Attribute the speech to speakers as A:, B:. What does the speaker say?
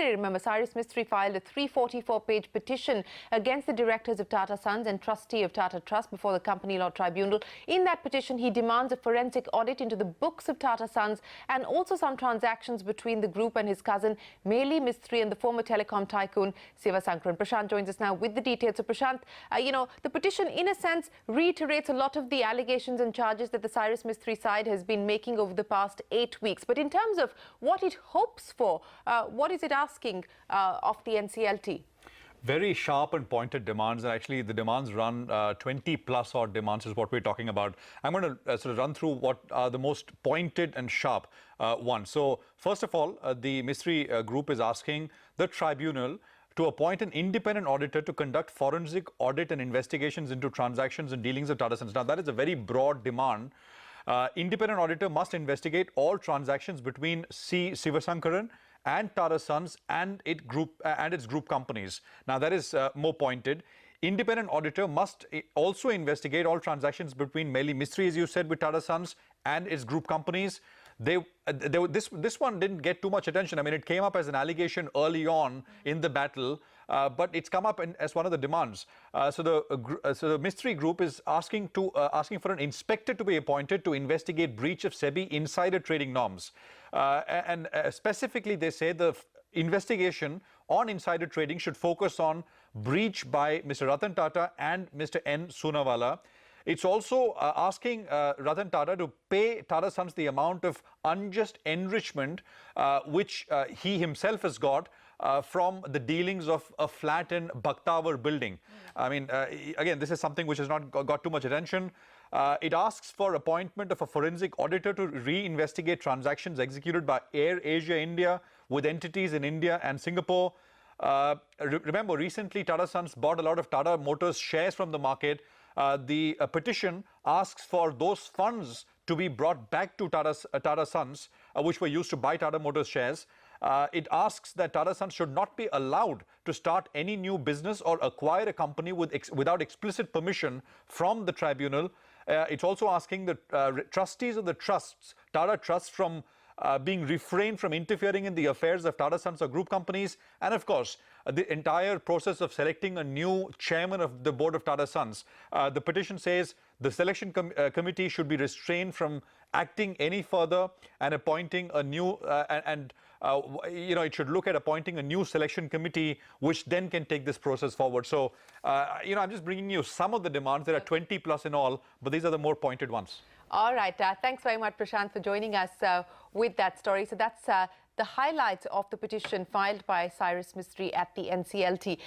A: yesterday, remember, Cyrus Mistry filed a 344-page petition against the directors of Tata Sons and Trustee of Tata Trusts before the Company Law Tribunal. In that petition, he demands a forensic audit into the books of Tata Sons and also some transactions between the group and his cousin, Meli Mistry, and the former telecom tycoon, Sivasankaran. Prashant joins us now with the details. So, Prashant, the petition, in a sense, reiterates a lot of the allegations and charges that the Cyrus Mistry side has been making over the past 8 weeks. But in terms of what it hopes for, what is it asking of the NCLT?
B: Very sharp and pointed demands, and actually the demands run 20+ odd demands is what we're talking about. I'm going to sort of run through what are the most pointed and sharp ones. So first of all, the Mistry group is asking the tribunal to appoint an independent auditor to conduct forensic audit and investigations into transactions and dealings of Tata Sons. Now, that is a very broad demand. Independent auditor must investigate all transactions between Sivasankaran and Tata Sons and its group companies. Now, that is more pointed. Independent auditor must also investigate all transactions between Meli Mistry, as you said, with Tata Sons and its group companies. This one didn't get too much attention. I mean, it came up as an allegation early on in the battle, but it's come up as one of the demands. So the Mistry group is asking for an inspector to be appointed to investigate breach of SEBI insider trading norms. Specifically, they say the investigation on insider trading should focus on breach by Mr. Ratan Tata and Mr. N. Soonawala. It's also asking Ratan Tata to pay Tata Sons the amount of unjust enrichment which he himself has got from the dealings of a flat in Bakhtawar building. I mean, again, this is something which has not got too much attention. It asks for appointment of a forensic auditor to reinvestigate transactions executed by Air Asia India with entities in India and Singapore. Remember, recently Tata Sons bought a lot of Tata Motors shares from the market. The petition asks for those funds to be brought back to Tata Sons, which were used to buy Tata Motors shares. It asks that Tata Sons should not be allowed to start any new business or acquire a company without explicit permission from the tribunal. It's also asking the trustees of the trusts, Tata Trusts, from being refrained from interfering in the affairs of Tata Sons or group companies. And of course, the entire process of selecting a new chairman of the board of Tata Sons. The petition says the selection committee should be restrained from acting any further and appointing a new it should look at appointing a new selection committee, which then can take this process forward. So, I'm just bringing you some of the demands. There are 20+ in all, but these are the more pointed ones.
A: All right. Thanks very much, Prashant, for joining us with that story. So that's the highlights of the petition filed by Cyrus Mistry at the NCLT.